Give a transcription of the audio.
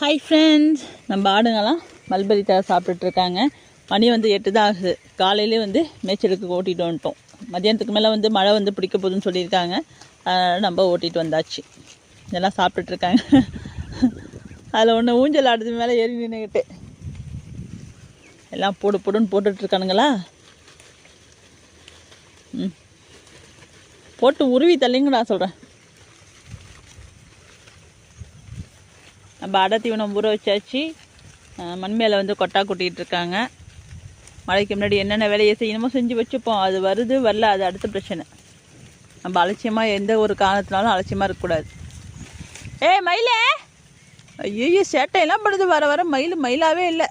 Hi friends, நம்ம ஆடுங்கெல்லாம் mulberry தழை சாப்பிட்டுட்ருக்காங்க. மணி வந்து 8 தான் ஆகுது. காலையிலே வந்து மேய்ச்சலுக்கு ஓட்டிகிட்டு வந்துட்டோம். மதியானத்துக்கு மேலே வந்து மழை வந்து பிடிக்க போகுதுன்னு சொல்லியிருக்காங்க. அதனால் நம்ம ஓட்டிகிட்டு வந்தாச்சு. இதெல்லாம் சாப்பிட்டுட்ருக்காங்க. அதில் ஒன்று ஊஞ்சல் ஆடுறது மேலே ஏறி நின்றுக்கிட்டு எல்லாம் போடுன்னு போட்டுட்ருக்கானுங்களா. போட்டு உருவி தள்ளிங்கடா சொல்கிறேன். நம்ம அடை தீவனம் ஊற வச்சாச்சு. மண் மேலே வந்து கொட்டா கொட்டிகிட்டு இருக்காங்க. மழைக்கு முன்னாடி என்னென்ன வேலையை செய்யணுமோ செஞ்சு வச்சுப்போம். அது வருது வரல, அது அடுத்த பிரச்சனை. நம்ம அலட்சியமாக எந்த ஒரு காரணத்தினாலும் அலட்சியமாக இருக்கக்கூடாது. மயிலே, ஐயோ சேட்டையெல்லாம் படுது. வர மயிலாவே இல்லை.